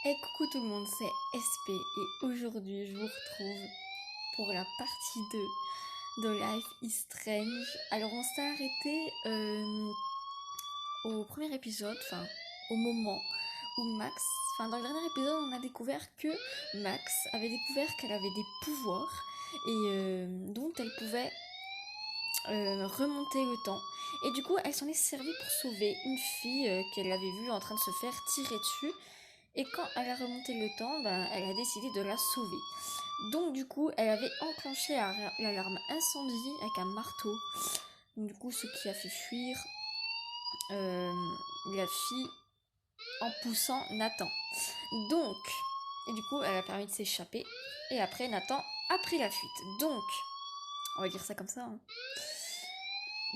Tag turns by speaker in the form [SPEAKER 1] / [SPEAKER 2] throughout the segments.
[SPEAKER 1] Hey coucou tout le monde, c'est SP et aujourd'hui je vous retrouve pour la partie 2 de Life is Strange. Alors on s'est arrêté au premier épisode, enfin au moment où Max, enfin dans le dernier épisode on a découvert que Max avait découvert qu'elle avait des pouvoirs et dont elle pouvait remonter le temps. Et du coup elle s'en est servie pour sauver une fille qu'elle avait vue en train de se faire tirer dessus. Et quand elle a remonté le temps, ben, elle a décidé de la sauver. Donc du coup, elle avait enclenché l'alarme incendie avec un marteau. Donc, du coup, ce qui a fait fuir euh, la fille en poussant Nathan. Donc, et du coup, elle a permis de s'échapper. Et après, Nathan a pris la fuite. Donc, on va dire ça comme ça. Hein.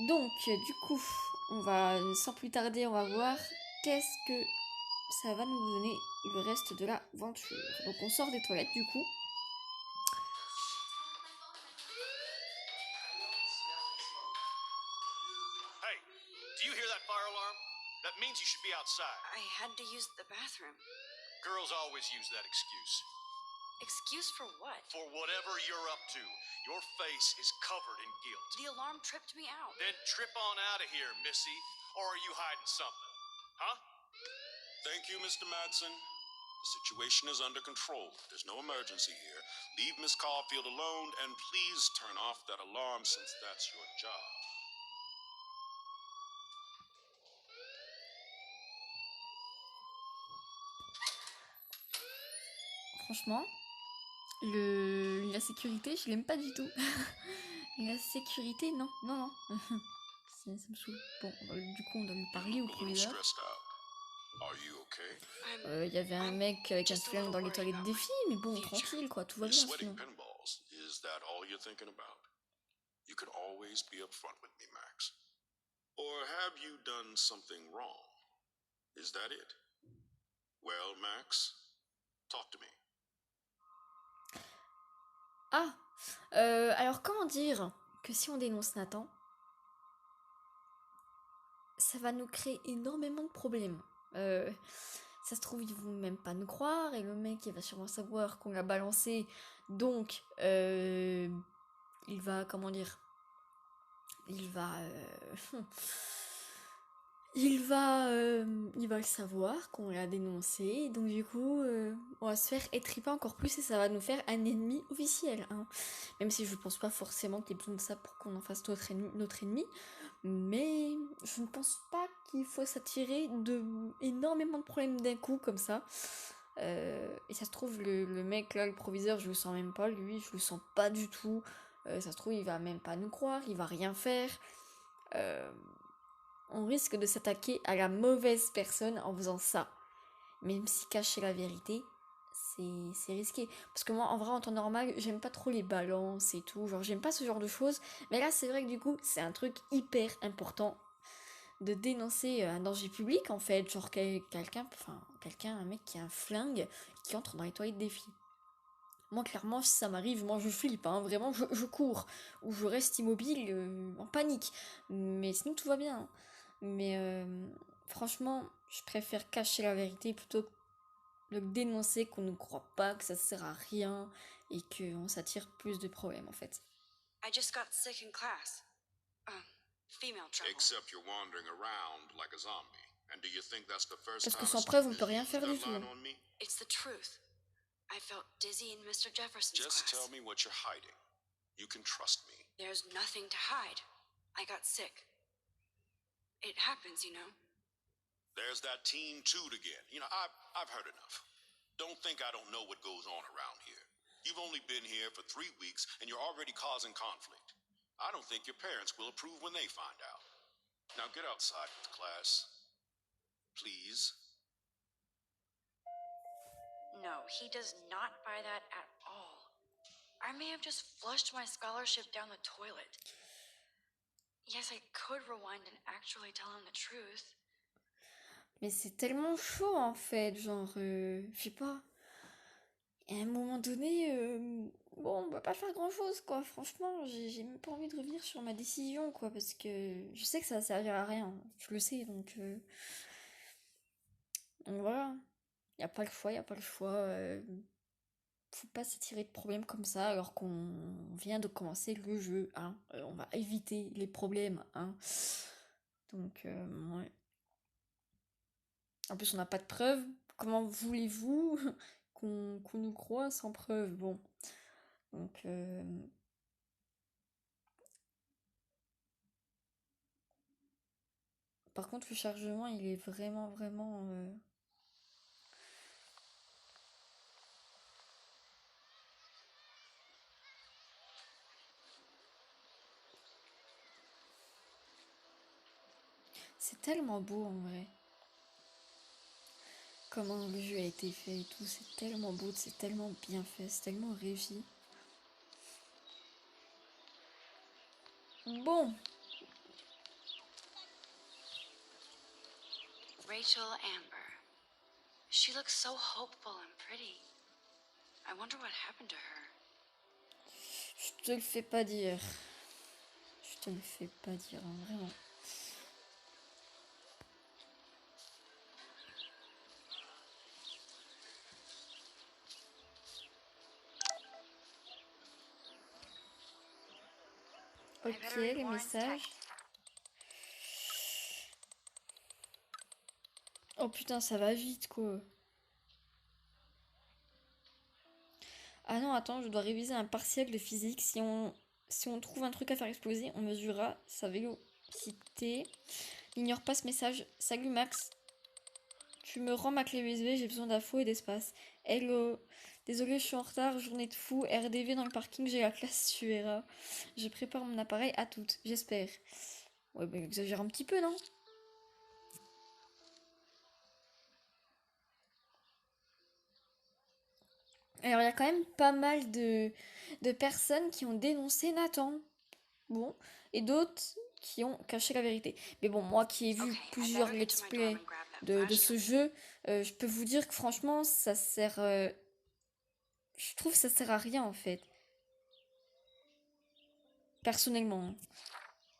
[SPEAKER 1] Donc, du coup, on va, sans plus tarder, on va voir qu'est-ce que ça va nous donner le reste de l'aventure. Donc on sort des toilettes du coup.
[SPEAKER 2] Hey, do you hear that fire alarm? That means you should be outside.
[SPEAKER 3] I had to use the bathroom.
[SPEAKER 2] Girls always use that excuse.
[SPEAKER 3] Excuse for what?
[SPEAKER 2] For whatever you're up to, your face is covered in guilt.
[SPEAKER 3] The alarm tripped me out.
[SPEAKER 2] Then trip on out of here, Missy. Or are you hiding something? Huh?
[SPEAKER 4] Thank you, Mr. Madsen. The situation is under control. There's no emergency here. Leave Miss Caulfield alone, and please turn off that alarm since that's your job.
[SPEAKER 1] Franchement, la sécurité, je l'aime pas du tout. La sécurité, non, non, non. Ça me saoule. Bon, du coup, on doit lui parler au proviseur. Il y avait un mec avec un flingue dans les toilettes des filles, mais bon, tranquille, quoi, tout va bien sinon.
[SPEAKER 4] Is that all you're thinking about? You can always be upfront with me, Max. Or have you done something wrong? Is that it? Well, Max, talk to me.
[SPEAKER 1] Ah, alors comment dire que si on dénonce Nathan, ça va nous créer énormément de problèmes. Ça se trouve, ils vont même pas nous croire, et le mec, il va sûrement savoir qu'on l'a balancé, donc il va, comment dire, il va, il va le savoir qu'on l'a dénoncé, donc du coup, on va se faire étriper encore plus et ça va nous faire un ennemi officiel, hein. Même si je pense pas forcément qu'il y ait besoin de ça pour qu'on en fasse notre ennemi, mais je ne pense pas qu'il faut s'attirer de énormément de problèmes d'un coup comme ça. Et ça se trouve, le mec là, le proviseur, je le sens même pas, lui, je le sens pas du tout. Ça se trouve, il va même pas nous croire, il va rien faire. On risque de s'attaquer à la mauvaise personne en faisant ça. Même si cacher la vérité, c'est risqué. Parce que moi, en vrai, en temps normal, j'aime pas trop les balances et tout. Genre, j'aime pas ce genre de choses. Mais là, c'est vrai que du coup, c'est un truc hyper important de dénoncer un danger public, en fait. Genre, quelqu'un, un mec qui a un flingue, qui entre dans les toilettes des filles. Moi, clairement, si ça m'arrive, moi, je flippe, hein. Vraiment, je cours. Ou je reste immobile, en panique. Mais sinon, tout va bien, hein. Mais franchement, je préfère cacher la vérité plutôt que de dénoncer qu'on ne croit pas, que ça sert à rien et qu'on s'attire plus de problèmes en fait.
[SPEAKER 3] I just got sick in class. Female trouble.
[SPEAKER 4] Except you're wandering around like a zombie. And do you think that's the first
[SPEAKER 1] Parce que
[SPEAKER 4] time
[SPEAKER 1] sans preuve, on peut rien faire du tout.
[SPEAKER 3] It's the truth. I felt dizzy in Mr. Jefferson's
[SPEAKER 4] Just
[SPEAKER 3] class.
[SPEAKER 4] tell me what you're hiding. You can trust me.
[SPEAKER 3] There's nothing to hide. I got sick. It happens, you know.
[SPEAKER 4] There's that teen toot again. You know, I've heard enough. Don't think I don't know what goes on around here. You've only been here for 3 weeks and you're already causing conflict. I don't think your parents will approve when they find out. Now get outside with class. Please.
[SPEAKER 3] No, he does not buy that at all. I may have just flushed my scholarship down the toilet. Yes, I could rewind and actually tell him the truth.
[SPEAKER 1] Mais c'est tellement chaud en fait, genre, je sais pas. À un moment donné, bon, on va pas faire grand chose quoi. Franchement, j'ai même pas envie de revenir sur ma décision quoi, parce que je sais que ça va servir à rien. Je le sais, donc voilà. Il n'y a pas le choix, il n'y a pas le choix. Faut pas s'attirer de problèmes comme ça alors qu'on vient de commencer le jeu, hein. On va éviter les problèmes, hein. Donc, ouais. En plus, on n'a pas de preuves. Comment voulez-vous qu'on nous croit sans preuve? Bon. Donc, par contre, le chargement, il est vraiment, vraiment... C'est tellement beau en vrai. Comment le jeu a été fait et tout, c'est tellement beau, c'est tellement bien fait, c'est tellement réussi. Bon,
[SPEAKER 3] Rachel Amber. She looks so hopeful and pretty. I wonder what happened to her.
[SPEAKER 1] je te le fais pas dire. Je te le fais pas dire, hein, vraiment.
[SPEAKER 3] I
[SPEAKER 1] Ok,
[SPEAKER 3] better read
[SPEAKER 1] les
[SPEAKER 3] Warren's
[SPEAKER 1] messages.
[SPEAKER 3] text.
[SPEAKER 1] Oh putain, ça va vite quoi. Ah non, attends, je dois réviser un partiel de physique. Si on trouve un truc à faire exploser, on mesurera sa vélocité. N'ignore pas ce message. Salut Max. Tu me rends ma clé USB, j'ai besoin d'infos et d'espace. Hello. Désolé, je suis en retard, journée de fou. RDV dans le parking, j'ai la classe, tu verras. Je prépare mon appareil à toutes, j'espère. Ouais, bah, exagère un petit peu, non? Alors, il y a quand même pas mal de personnes qui ont dénoncé Nathan. Bon. Et d'autres qui ont caché la vérité. Mais bon, moi qui ai vu
[SPEAKER 3] Okay, I
[SPEAKER 1] plusieurs
[SPEAKER 3] better get to
[SPEAKER 1] let's
[SPEAKER 3] my dorm
[SPEAKER 1] play
[SPEAKER 3] and grab that
[SPEAKER 1] de
[SPEAKER 3] flashlight.
[SPEAKER 1] ce jeu, je peux vous dire que franchement, ça sert... je trouve que ça sert à rien en fait. Personnellement, hein.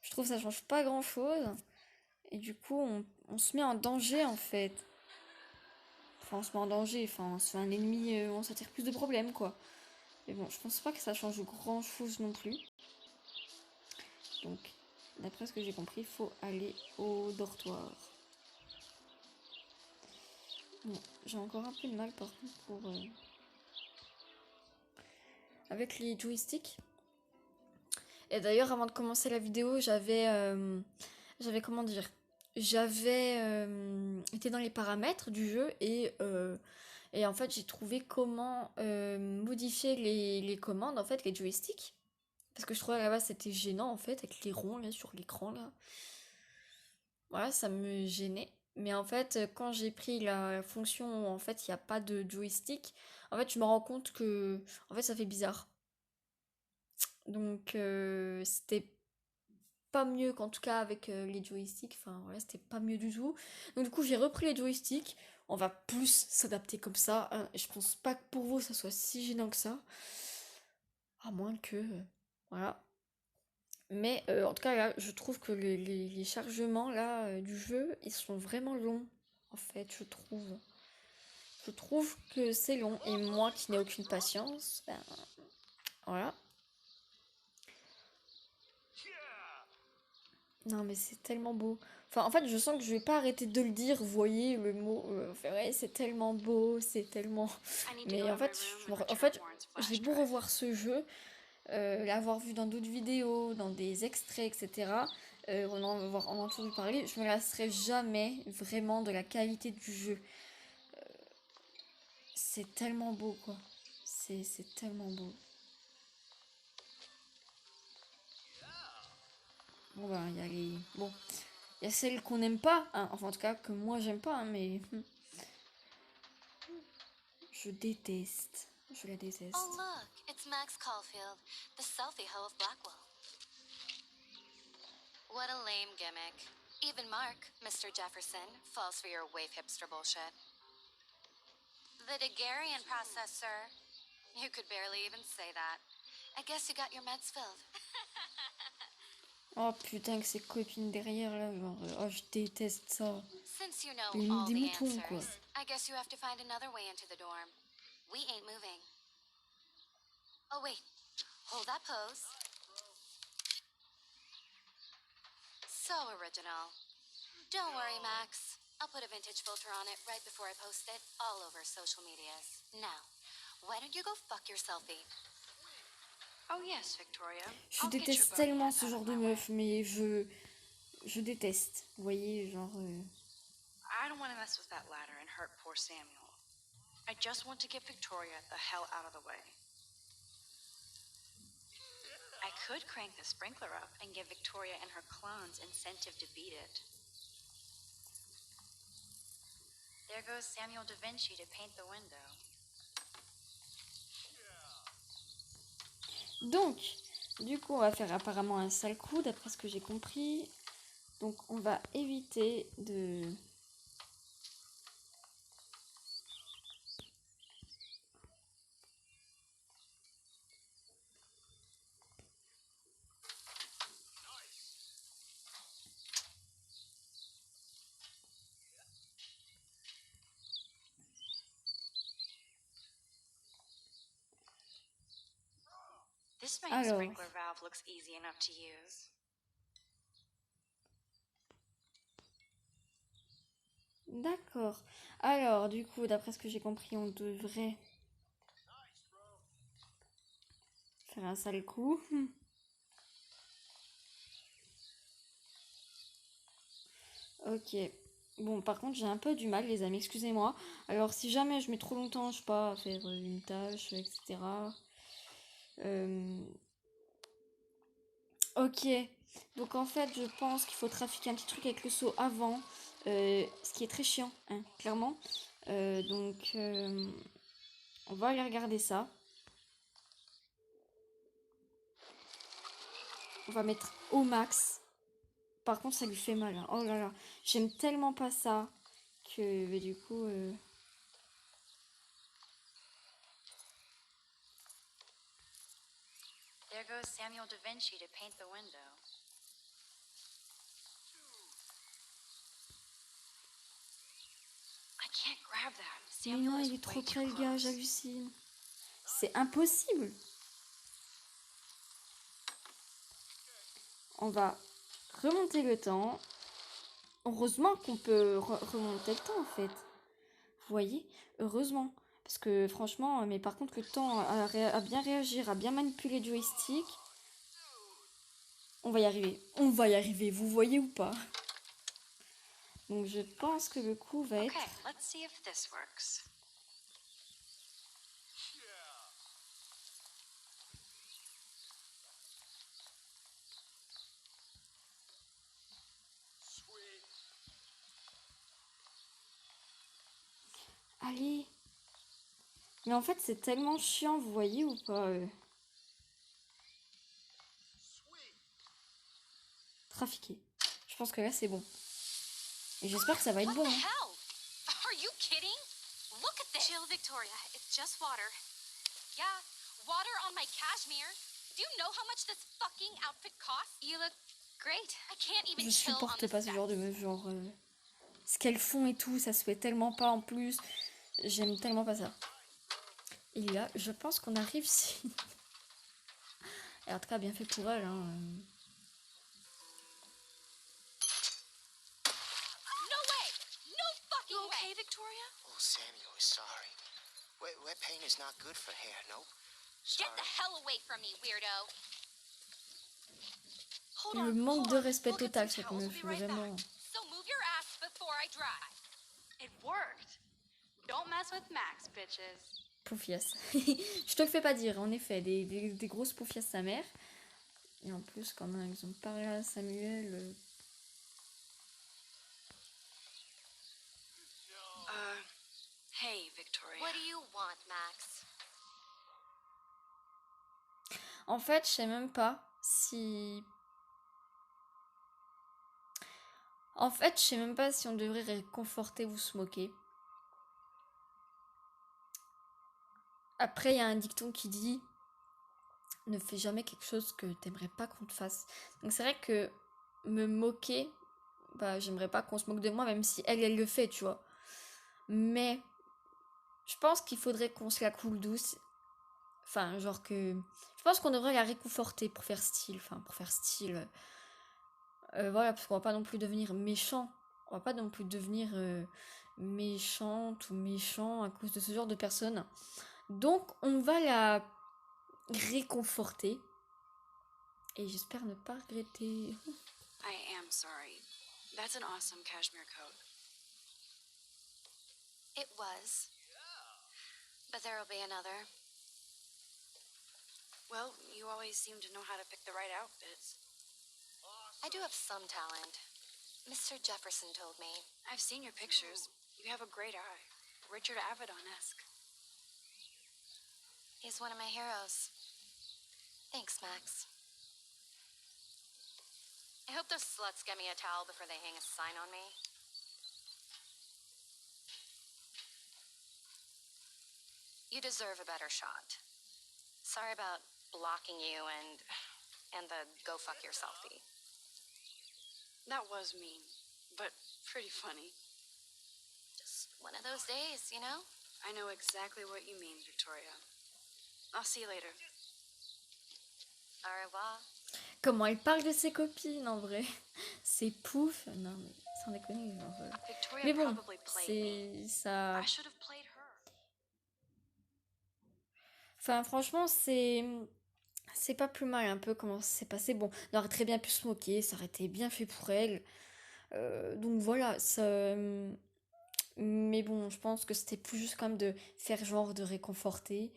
[SPEAKER 1] Je trouve que ça change pas grand chose. Et du coup, on se met en danger en fait. Enfin, on se met en danger. Enfin, on se fait un ennemi, on s'attire plus de problèmes quoi. Mais bon, je pense pas que ça change grand chose non plus. Donc, d'après ce que j'ai compris, il faut aller au dortoir. Bon, j'ai encore un peu de mal par contre pour... avec les joysticks. Et d'ailleurs, avant de commencer la vidéo, j'avais comment dire, j'avais été dans les paramètres du jeu et en fait j'ai trouvé comment modifier les commandes, en fait, les joysticks. Parce que je trouvais là-bas c'était gênant en fait, avec les ronds là sur l'écran là. Voilà, ça me gênait. Mais en fait, quand j'ai pris la fonction où en fait il n'y a pas de joystick, en fait je me rends compte que en fait ça fait bizarre. Donc c'était pas mieux qu'en tout cas avec les joysticks. Enfin voilà, c'était pas mieux du tout. Donc du coup j'ai repris les joysticks. On va plus s'adapter comme ça, hein. Et je pense pas que pour vous ça soit si gênant que ça. À moins que... voilà. Mais en tout cas là, je trouve que les chargements là du jeu, ils sont vraiment longs. En fait, je trouve. Je trouve que c'est long. Et moi qui n'ai aucune patience, ben voilà. Non, mais c'est tellement beau. Enfin, en fait, je sens que je vais pas arrêter de le dire. Vous voyez le mot. Enfin, ouais, c'est tellement beau, c'est tellement.
[SPEAKER 3] I need to go
[SPEAKER 1] Mais en
[SPEAKER 3] to my
[SPEAKER 1] fait,
[SPEAKER 3] room
[SPEAKER 1] je
[SPEAKER 3] and
[SPEAKER 1] en
[SPEAKER 3] return
[SPEAKER 1] fait,
[SPEAKER 3] Warren's
[SPEAKER 1] j'ai
[SPEAKER 3] flash
[SPEAKER 1] beau
[SPEAKER 3] drive.
[SPEAKER 1] revoir ce jeu, l'avoir vu dans d'autres vidéos, dans des extraits, etc. On en a entendu parler. Je me lasserai jamais vraiment de la qualité du jeu. C'est tellement beau, quoi. C'est tellement beau. Bon, bah, il y a les. Bon. Il y a celles qu'on n'aime pas, hein. Enfin, en tout cas, que moi j'aime pas, hein, mais. Je déteste. Je la déteste.
[SPEAKER 5] Oh, look, it's Max Caulfield, the selfie hoe of Blackwell. What a lame gimmick. Even Mark, Mr. Jefferson, falls for your wave hipster bullshit. The Daguerrean process, sir. You could barely even say that. I guess you got your meds filled.
[SPEAKER 1] Oh putain, que ces copines derrière là, genre. Oh, je déteste ça.
[SPEAKER 5] Since you know
[SPEAKER 1] Les,
[SPEAKER 5] all
[SPEAKER 1] des
[SPEAKER 5] the
[SPEAKER 1] moutons, quoi.
[SPEAKER 5] answers, I guess you have to find another way into the dorm. We ain't moving. Oh, wait. Hold that pose. So original. Don't worry, Max. I'll put a vintage filter on it right before I post it all over social medias. Now, why don't you go fuck your selfie?
[SPEAKER 3] Oh yes, Victoria.
[SPEAKER 1] Je
[SPEAKER 3] I'll get your
[SPEAKER 1] déteste
[SPEAKER 3] body
[SPEAKER 1] tellement
[SPEAKER 3] out
[SPEAKER 1] ce
[SPEAKER 3] of
[SPEAKER 1] genre de
[SPEAKER 3] my way.
[SPEAKER 1] meuf, mais je déteste. Vous voyez, genre...
[SPEAKER 3] I don't want to mess with that ladder and hurt poor Samuel. I just want to get Victoria the hell out of the way. I could crank the sprinkler up and give Victoria and her clones incentive to beat it. There goes Samuel da Vinci to paint the window.
[SPEAKER 1] Donc, du coup, on va faire apparemment un sale coup, d'après ce que j'ai compris. Donc, on va éviter de...
[SPEAKER 3] This main
[SPEAKER 1] Alors.
[SPEAKER 3] sprinkler valve looks easy enough to use.
[SPEAKER 1] D'accord. Alors, du coup, d'après ce que j'ai compris, on devrait faire un sale coup. Ok. Bon, par contre, j'ai un peu du mal, les amis, excusez-moi. Alors, si jamais je mets trop longtemps, je sais pas, à faire une tâche, etc. Ok. Donc, en fait, je pense qu'il faut trafiquer un petit truc avec le seau avant. Ce qui est très chiant, hein, clairement. Donc, on va aller regarder ça. On va mettre au max. Par contre, ça lui fait mal. Hein. Oh là là. J'aime tellement pas ça que du coup...
[SPEAKER 3] There goes Samuel da Vinci to paint the window. I can't grab that.
[SPEAKER 1] Mais
[SPEAKER 3] Samuel
[SPEAKER 1] non,
[SPEAKER 3] is
[SPEAKER 1] il est trop
[SPEAKER 3] way
[SPEAKER 1] près,
[SPEAKER 3] too
[SPEAKER 1] le gars,
[SPEAKER 3] close.
[SPEAKER 1] j'hallucine. C'est impossible. On va remonter le temps. Heureusement qu'on peut remonter le temps, en fait. Vous voyez? Heureusement. Parce que franchement, mais par contre, le temps à bien réagir, à bien manipuler le joystick. On va y arriver. On va y arriver, vous voyez ou pas? Donc je pense que le coup va être...
[SPEAKER 3] Okay, let's see if this works.
[SPEAKER 1] Allez. Mais en fait, c'est tellement chiant, vous voyez ou pas Trafiquer. Je pense que là, c'est bon. Et j'espère que ça va être
[SPEAKER 5] What
[SPEAKER 1] bon.
[SPEAKER 5] the
[SPEAKER 1] Hein.
[SPEAKER 5] hell? Are you kidding? Look at this. Chill, Victoria. It's just water. Yeah, water on my cashmere. Do you know how much this fucking outfit costs? You look great. I can't even
[SPEAKER 1] Je
[SPEAKER 5] chill on
[SPEAKER 1] supporte
[SPEAKER 5] the
[SPEAKER 1] pas ce genre de
[SPEAKER 5] steps.
[SPEAKER 1] meuf, genre... ce qu'elles font et tout, ça se fait tellement pas en plus. J'aime tellement pas ça. Et là, je pense qu'on a réussi. Et en tout cas, bien fait pour elle. Hein.
[SPEAKER 5] No way! No fucking
[SPEAKER 3] You okay,
[SPEAKER 5] way!
[SPEAKER 3] Victoria?
[SPEAKER 6] Oh, Samuel is sorry. Wet paint is not good for hair, nope.
[SPEAKER 5] Get
[SPEAKER 6] Sorry.
[SPEAKER 5] the hell away from me, weirdo!
[SPEAKER 3] Hold
[SPEAKER 1] Le
[SPEAKER 3] on,
[SPEAKER 1] manque
[SPEAKER 3] hold
[SPEAKER 1] de
[SPEAKER 3] on.
[SPEAKER 1] respect
[SPEAKER 3] We'll get
[SPEAKER 1] total,
[SPEAKER 3] some
[SPEAKER 1] cette
[SPEAKER 3] towels. We'll
[SPEAKER 1] meuf,
[SPEAKER 3] be right
[SPEAKER 1] vraiment.
[SPEAKER 3] back.
[SPEAKER 5] So move your ass before I dry.
[SPEAKER 3] It worked. Don't mess with Max, bitches.
[SPEAKER 1] Poufias. Je te le fais pas dire, en effet, des grosses poufias sa mère. Et en plus, quand même, ils ont parlé à Samuel.
[SPEAKER 3] Hey, Victoria.
[SPEAKER 5] What do you want, Max?
[SPEAKER 1] En fait, je sais même pas si... En fait, je sais même pas si on devrait réconforter ou se moquer. Après, il y a un dicton qui dit ne fais jamais quelque chose que t'aimerais pas qu'on te fasse. Donc c'est vrai que me moquer, bah j'aimerais pas qu'on se moque de moi, même si elle le fait, tu vois. Mais je pense qu'il faudrait qu'on se la coule douce. Enfin, genre que... Je pense qu'on devrait la réconforter pour faire style. Enfin, pour faire style. Voilà, parce qu'on va pas non plus devenir méchant. On va pas non plus devenir méchante ou méchant à cause de ce genre de personnes. Donc, on va la réconforter. Et j'espère ne pas regretter.
[SPEAKER 3] I am sorry. That's an awesome cashmere coat.
[SPEAKER 5] It was. But there'll be another.
[SPEAKER 3] Well, you always seem to know how to pick the right outfits.
[SPEAKER 5] I do have some talent. Mr. Jefferson told me.
[SPEAKER 3] I've seen your pictures. You have a great eye. Richard Avedon-esque.
[SPEAKER 5] He's one of my heroes. Thanks, Max. I hope those sluts get me a towel before they hang a sign on me. You deserve a better shot. Sorry about blocking you and the go fuck yourselfie.
[SPEAKER 3] That was mean, but pretty funny.
[SPEAKER 5] Just one of those days, you know?
[SPEAKER 3] I know exactly what you mean, Victoria. I'll see you later.
[SPEAKER 5] Au revoir.
[SPEAKER 1] Comment elle parle de ses copines, en vrai. C'est pouf. Non, mais sans déconner, genre...
[SPEAKER 3] Victoria
[SPEAKER 1] Mais bon,
[SPEAKER 3] probably played me.
[SPEAKER 1] c'est... ça...
[SPEAKER 3] I should have played her.
[SPEAKER 1] Enfin, franchement, c'est pas plus mal un peu comment ça s'est passé. Bon, on aurait très bien pu se moquer, ça aurait été bien fait pour elle. Donc voilà, ça... Mais bon, je pense que c'était plus juste quand même de faire genre de réconforter.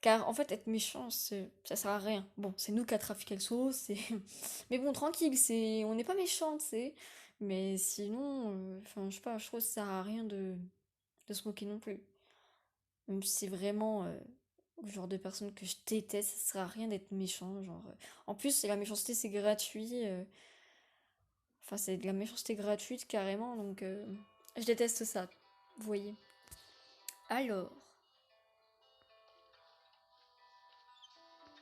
[SPEAKER 1] Car en fait, être méchant, ça sert à rien. Bon, c'est nous qui a trafiqué le sauce, c'est... Mais bon, tranquille, on n'est pas méchant, tu sais. Mais sinon, enfin, je sais pas, je trouve que ça sert à rien de se moquer non plus. Même si c'est vraiment le genre de personne que je déteste, ça sert à rien d'être méchant, genre... En plus, la méchanceté, c'est gratuit. Enfin, c'est de la méchanceté gratuite, carrément, donc... Je déteste ça, vous voyez. Alors...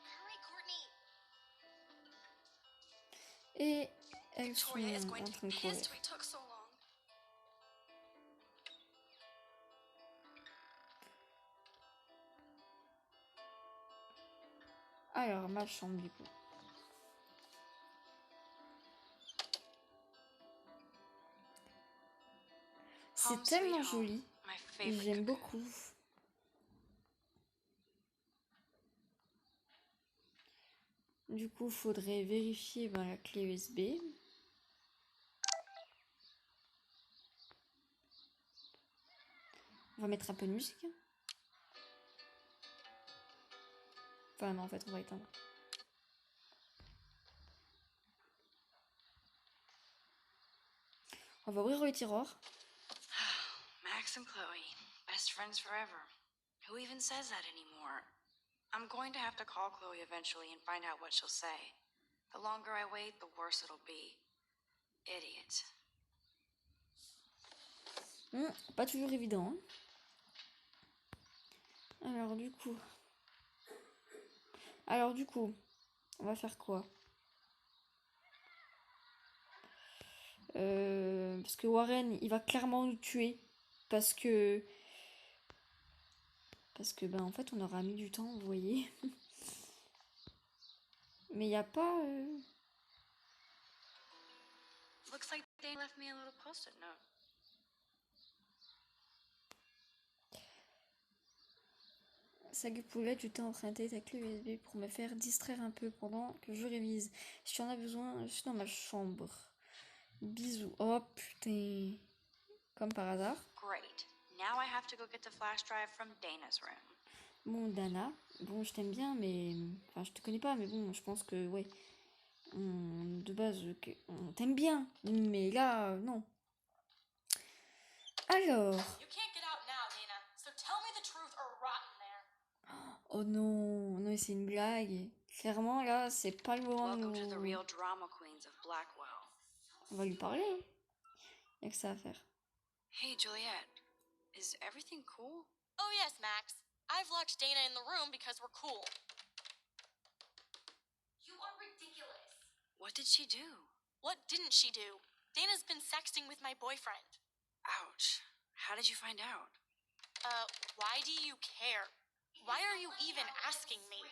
[SPEAKER 5] Hurry, Courtney.
[SPEAKER 1] Et elles sont
[SPEAKER 3] Victoria is
[SPEAKER 1] en
[SPEAKER 3] going to
[SPEAKER 1] train
[SPEAKER 3] be
[SPEAKER 1] de courir.
[SPEAKER 3] pissed we took so long.
[SPEAKER 1] Alors, ma chambre, du coup. C'est
[SPEAKER 3] Home
[SPEAKER 1] tellement
[SPEAKER 3] sweet home.
[SPEAKER 1] joli.
[SPEAKER 3] My favorite
[SPEAKER 1] J'aime
[SPEAKER 3] cocoon.
[SPEAKER 1] beaucoup. Du coup, faudrait vérifier la clé USB. On va mettre un peu de musique. Enfin, non, en fait, on va éteindre. On va ouvrir le tiroir.
[SPEAKER 3] Max and Chloe, best friends forever. Who even says that anymore? I'm going to have to call Chloe eventually and find out what she'll say. The longer I wait, the worse it'll be. Idiot.
[SPEAKER 1] Pas toujours évident. Hein. Alors du coup, on va faire quoi? Parce que Warren, il va clairement nous tuer. Parce que ben en fait on aura mis du temps, vous voyez. Mais il n'y a pas...
[SPEAKER 3] Looks like they left me a little post-it note.
[SPEAKER 1] Salut Poulette, je t'ai emprunté ta clé USB pour me faire distraire un peu pendant que je révise. Si tu en as besoin, je suis dans ma chambre. Bisous. Oh putain. Comme par hasard.
[SPEAKER 3] Great. Now I have to go get the flash drive from Dana's room.
[SPEAKER 1] Bon, Dana, bon, je t'aime bien, mais... Enfin, je te connais pas, mais bon, je pense que, ouais. De base, on t'aime bien, mais là, non. Alors...
[SPEAKER 7] You can't get out now, Dana, so tell me the truth or rot in there.
[SPEAKER 1] Oh non, non, c'est une blague. Clairement, là, c'est pas le moment de
[SPEAKER 3] Welcome to the
[SPEAKER 1] nous...
[SPEAKER 3] real drama queens of Blackwell.
[SPEAKER 1] On va lui parler, hein. Y'a que ça à faire.
[SPEAKER 3] Hey, Juliet. Is everything cool?
[SPEAKER 7] Oh yes, Max. I've locked Dana in the room because we're cool. You are ridiculous.
[SPEAKER 3] What did she do?
[SPEAKER 7] What didn't she do? Dana's been sexting with my boyfriend.
[SPEAKER 3] Ouch. How did you find out?
[SPEAKER 7] Why do you care? Why are you even asking me?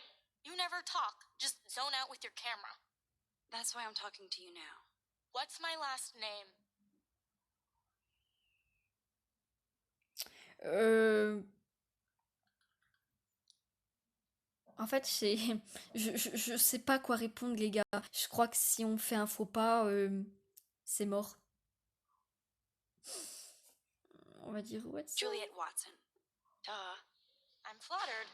[SPEAKER 7] You never talk, just zone out with your camera.
[SPEAKER 3] That's why I'm talking to you now.
[SPEAKER 7] What's my last name?
[SPEAKER 1] En fait, je sais pas quoi répondre, les gars. Je crois que si on fait un faux pas, c'est mort. On va dire what's up.
[SPEAKER 3] Juliet Watson. Duh.
[SPEAKER 7] I'm flattered.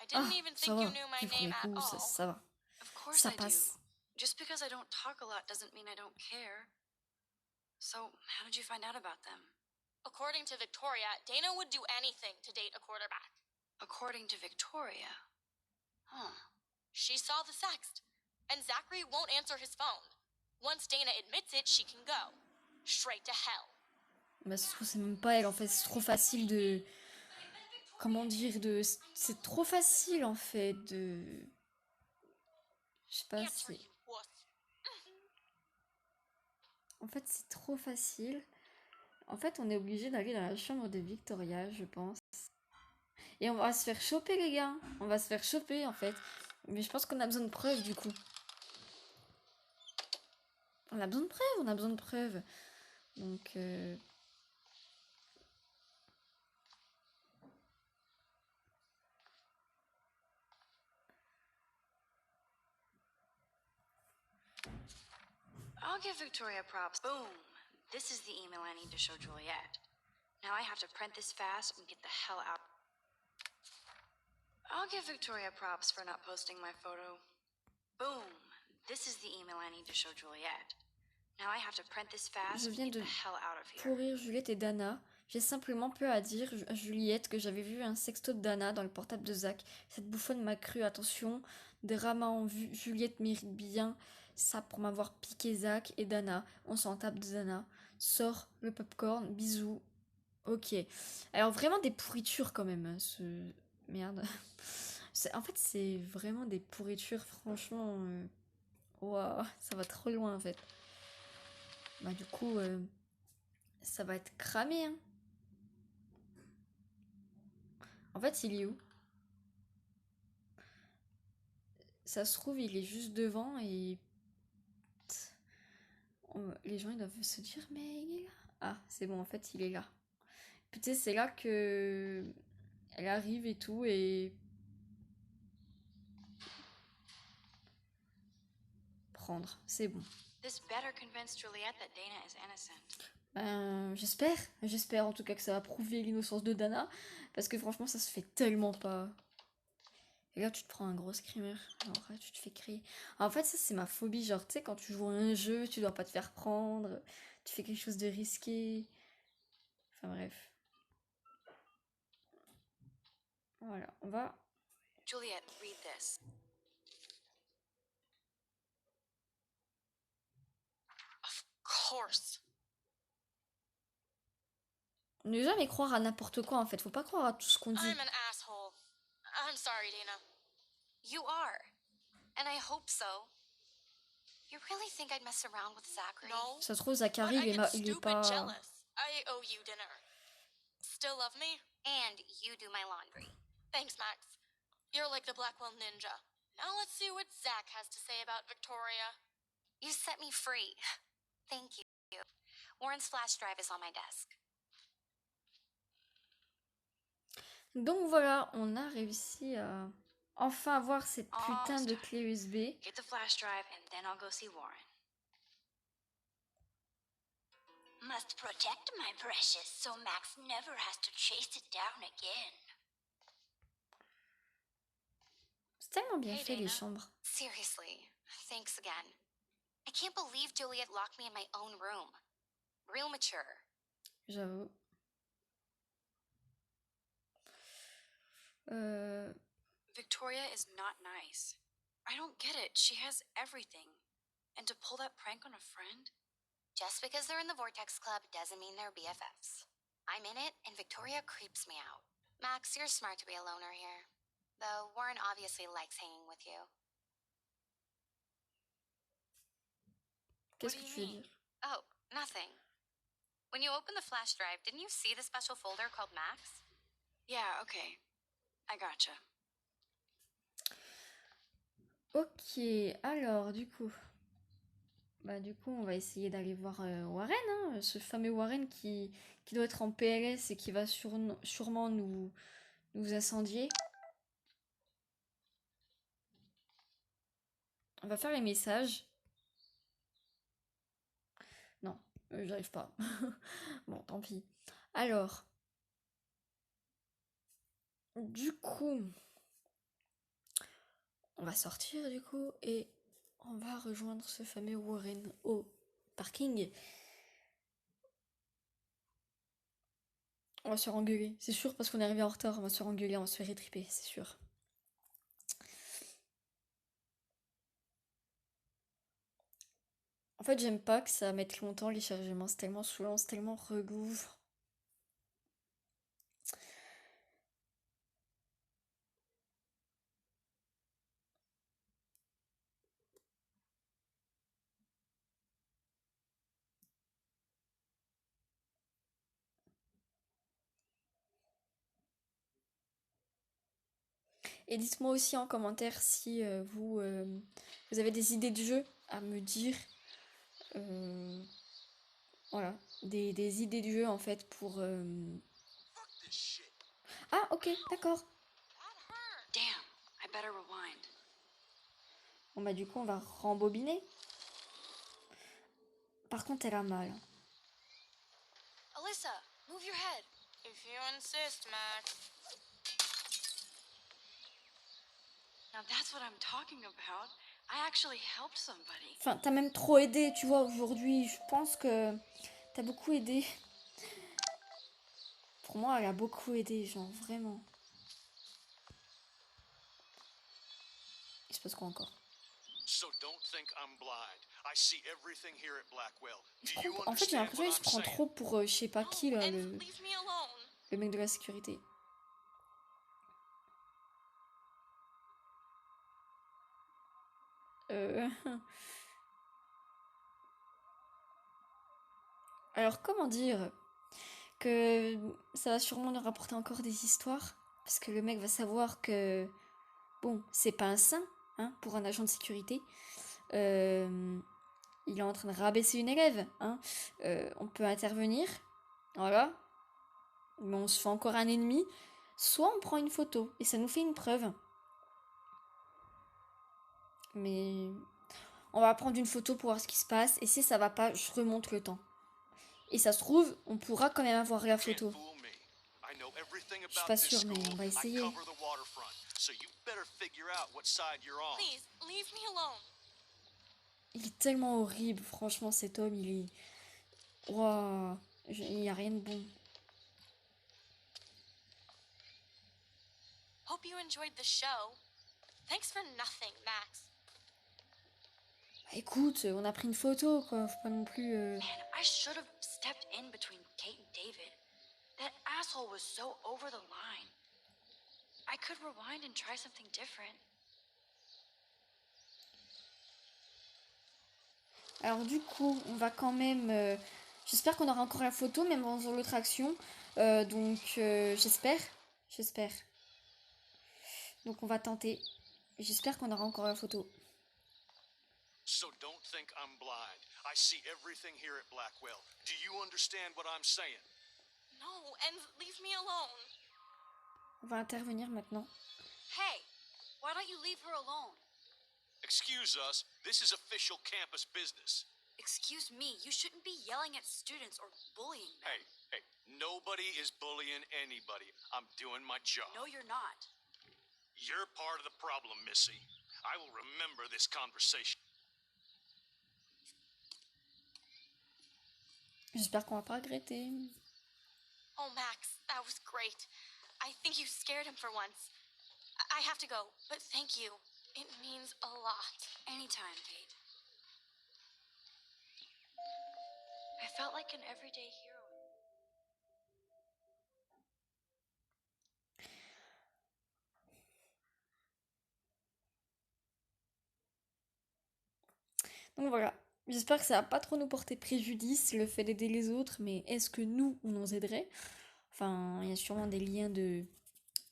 [SPEAKER 7] I
[SPEAKER 1] Ah,
[SPEAKER 7] didn't even
[SPEAKER 1] ça
[SPEAKER 7] think
[SPEAKER 1] va.
[SPEAKER 7] you knew my
[SPEAKER 1] Du
[SPEAKER 7] name
[SPEAKER 1] premier
[SPEAKER 7] at
[SPEAKER 1] coup,
[SPEAKER 7] all.
[SPEAKER 1] ça va.
[SPEAKER 3] Of course
[SPEAKER 1] Ça
[SPEAKER 3] I
[SPEAKER 1] passe.
[SPEAKER 3] do. Just because I don't talk a lot doesn't mean I don't care. So, how did you find out about them?
[SPEAKER 7] According to Victoria, Dana would do anything to date a quarterback.
[SPEAKER 3] According to Victoria. Huh.
[SPEAKER 7] She saw the sext, and Zachary won't answer his phone. Once Dana admits it, she can go. Straight to hell.
[SPEAKER 1] Bah, se trouve, c'est même pas elle, en fait. C'est trop facile de... Comment dire de... C'est trop facile, en fait, de... Je sais pas,
[SPEAKER 7] Answer,
[SPEAKER 1] c'est...
[SPEAKER 7] you wuss.
[SPEAKER 1] En fait, c'est trop facile. En fait, on est obligé d'aller dans la chambre de Victoria, je pense. Et on va se faire choper, les gars. On va se faire choper, en fait. Mais je pense qu'on a besoin de preuves, du coup. On a besoin de preuves, on a besoin de preuves. Donc...
[SPEAKER 3] I'll give Victoria props. Boom. This is the email I need to show Juliet. Now I have to print this fast and get the hell out. I'll give Victoria props for not posting my photo. Boom. This is the email I need to show Juliet. Now I have to print this fast
[SPEAKER 1] Je
[SPEAKER 3] and
[SPEAKER 1] viens
[SPEAKER 3] get
[SPEAKER 1] de
[SPEAKER 3] the hell out of here.
[SPEAKER 1] pourrir Juliette et Dana. J'ai simplement peu à dire à Juliette que j'avais vu un sexto de Dana dans le portable de Zach. Cette bouffonne m'a cru, attention, drama en vue. Juliette mérite bien ça pour m'avoir piqué Zach et Dana. On s'en tape de Dana. Sors le popcorn, bisous. Ok. Alors vraiment des pourritures quand même, hein, ce... Merde. En fait c'est vraiment des pourritures, franchement. Waouh, ça va trop loin en fait. Bah du coup, ça va être cramé, hein. En fait, il est où? Ça se trouve, il est juste devant et... Les gens, ils doivent se dire, mais il est là. Ah, c'est bon, en fait, il est là. Puis tu sais, c'est là que... Elle arrive et tout, et... Prendre, c'est bon.
[SPEAKER 3] This better convince Juliet that Dana is innocent.
[SPEAKER 1] J'espère en tout cas que ça va prouver l'innocence de Dana, parce que franchement, ça se fait tellement pas. Et là, tu te prends un gros screamer. Alors là, tu te fais crier. En fait, ça, c'est ma phobie. Genre, tu sais, quand tu joues à un jeu, tu dois pas te faire prendre. Tu fais quelque chose de risqué. Enfin, bref. Voilà, on va...
[SPEAKER 3] Juliet, read this.
[SPEAKER 7] Of course.
[SPEAKER 1] Ne jamais croire à n'importe quoi, en fait. Faut pas croire à tout ce qu'on dit.
[SPEAKER 7] I'm an asshole. I'm sorry, Dana.
[SPEAKER 5] You are. And I hope so. You really think I'd mess around with Zachary?
[SPEAKER 7] No.
[SPEAKER 1] Ça se trouve,
[SPEAKER 7] But
[SPEAKER 1] Zachary,
[SPEAKER 7] I
[SPEAKER 1] il
[SPEAKER 7] get
[SPEAKER 1] est
[SPEAKER 7] stupid
[SPEAKER 1] pas...
[SPEAKER 7] jealous. I owe you dinner. Still love me?
[SPEAKER 5] And you do my laundry.
[SPEAKER 7] Thanks, Max. You're like the Blackwell Ninja. Now let's see what Zach has to say about Victoria.
[SPEAKER 5] You set me free. Thank you. Warren's flash drive is on my desk.
[SPEAKER 1] Donc voilà, on a réussi à enfin avoir cette putain de clé USB.
[SPEAKER 3] Get the flash drive and then I'll go see Warren.
[SPEAKER 8] Must protect my precious so Max never has to chase it down again.
[SPEAKER 1] C'est tellement bien
[SPEAKER 7] Hey,
[SPEAKER 1] fait, les
[SPEAKER 7] Dana.
[SPEAKER 1] chambres.
[SPEAKER 5] Seriously, thanks again. I can't believe Juliet locked me in my own room. Real mature.
[SPEAKER 1] J'avoue.
[SPEAKER 3] Victoria is not nice. I don't get it. She has everything. And to pull that prank on a friend?
[SPEAKER 5] Just because they're in the Vortex Club doesn't mean they're BFFs. I'm in it, and Victoria creeps me out. Max, you're smart to be a loner here. Though Warren obviously likes hanging with you.
[SPEAKER 1] Qu'est-ce
[SPEAKER 3] What
[SPEAKER 1] que
[SPEAKER 3] do
[SPEAKER 1] tu veux
[SPEAKER 3] you mean?
[SPEAKER 1] dire?
[SPEAKER 5] Oh, nothing. When you opened the flash drive, didn't you see the special folder called Max?
[SPEAKER 3] Yeah, okay. I gotcha.
[SPEAKER 1] Ok, alors du coup, on va essayer d'aller voir Warren, hein, ce fameux Warren qui doit être en PLS et qui va sûrement nous incendier. On va faire les messages. Non, j'arrive pas. Bon, tant pis. Alors, du coup, on va sortir du coup et on va rejoindre ce fameux Warren au parking. On va se faire engueuler, c'est sûr, parce qu'on est arrivé en retard. On va se faire engueuler, on va se faire rétriper, c'est sûr. En fait, j'aime pas que ça mette longtemps les chargements, c'est tellement saoulant, c'est tellement relou. Et dites-moi aussi en commentaire si vous avez des idées de jeu à me dire. Voilà, des idées de jeu en fait pour... Ah ok, d'accord.
[SPEAKER 3] Damn, I better rewind.
[SPEAKER 1] Bon bah du coup on va rembobiner. Par contre elle a mal.
[SPEAKER 7] Alyssa, move your head.
[SPEAKER 5] If you insist, Max.
[SPEAKER 3] Now that's what I'm talking about. I actually helped somebody.
[SPEAKER 1] Enfin, t'as même trop aidé, tu vois, aujourd'hui. Je pense que t'as beaucoup aidé. Pour moi, elle a beaucoup aidé, genre, vraiment. Il se passe quoi encore?
[SPEAKER 2] So don't think I'm blind. I see everything here at Blackwell. Do you
[SPEAKER 1] En fait, j'ai
[SPEAKER 2] understand
[SPEAKER 1] l'impression
[SPEAKER 2] what
[SPEAKER 1] qu'il se
[SPEAKER 2] I'm
[SPEAKER 1] prend
[SPEAKER 2] saying?
[SPEAKER 1] trop pour je sais pas qui, là,
[SPEAKER 7] And
[SPEAKER 1] le
[SPEAKER 7] leave me alone.
[SPEAKER 1] mec de la sécurité. Alors, comment dire que ça va sûrement nous rapporter encore des histoires? Parce que le mec va savoir que... Bon, c'est pas un saint, hein, pour un agent de sécurité. Il est en train de rabaisser une élève, hein. On peut intervenir, voilà. Mais on se fait encore un ennemi. Soit on prend une photo et ça nous fait une preuve. Mais on va prendre une photo pour voir ce qui se passe. Et si ça va pas, je remonte le temps. Et ça se trouve, on pourra quand même avoir la photo. Je suis pas sûre, mais on va essayer.
[SPEAKER 7] Please, leave me alone.
[SPEAKER 1] Il est tellement horrible, franchement, cet homme, il est... Waouh, il n'y a rien de bon.
[SPEAKER 7] Hope you enjoyed the show. Thanks for nothing, Max.
[SPEAKER 1] Bah, écoute, on a pris une photo, quoi. Faut pas non plus...
[SPEAKER 3] Man, I should have stepped in between Kate and David. That asshole was so over the line. I could rewind and try something different.
[SPEAKER 1] Alors du coup, on va quand même... J'espère qu'on aura encore la photo, même dans l'autre action. Donc, j'espère. J'espère. Donc, on va tenter. J'espère qu'on aura encore la photo.
[SPEAKER 2] So don't think I'm blind. I see everything here at Blackwell. Do you understand what I'm saying?
[SPEAKER 7] No, and leave me alone.
[SPEAKER 1] On va intervenir maintenant.
[SPEAKER 3] Hey, why don't you leave her alone?
[SPEAKER 2] Excuse us, this is official campus business.
[SPEAKER 3] Excuse me, you shouldn't be yelling at students or bullying them.
[SPEAKER 2] Hey, nobody is bullying anybody. I'm doing my job.
[SPEAKER 3] No, you're not.
[SPEAKER 2] You're part of the problem, Missy. I will remember this conversation.
[SPEAKER 1] J'espère qu'on va pas regretter.
[SPEAKER 7] Oh, Max, that was great. I think you scared him for once. I have to go, but thank you. It means a lot.
[SPEAKER 3] Anytime, Kate. I felt like an everyday hero.
[SPEAKER 1] Donc voilà. J'espère que ça va pas trop nous porter préjudice, le fait d'aider les autres, mais est-ce que nous, on nous aiderait? Enfin, il y a sûrement des liens de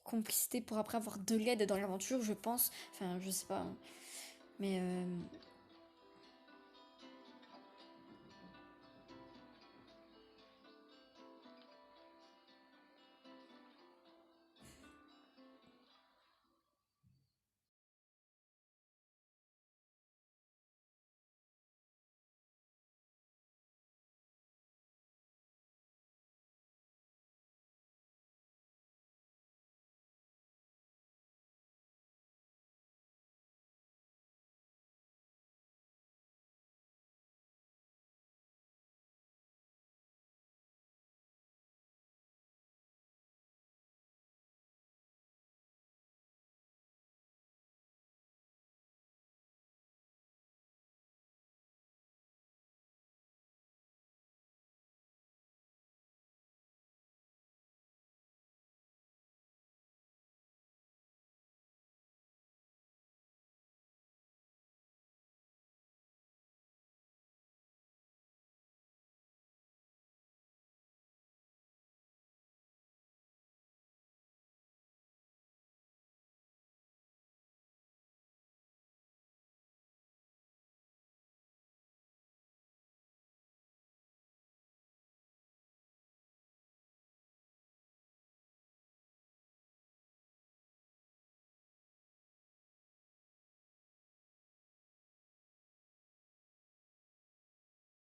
[SPEAKER 1] complicité pour après avoir de l'aide dans l'aventure, je pense. Enfin, je sais pas, hein. Mais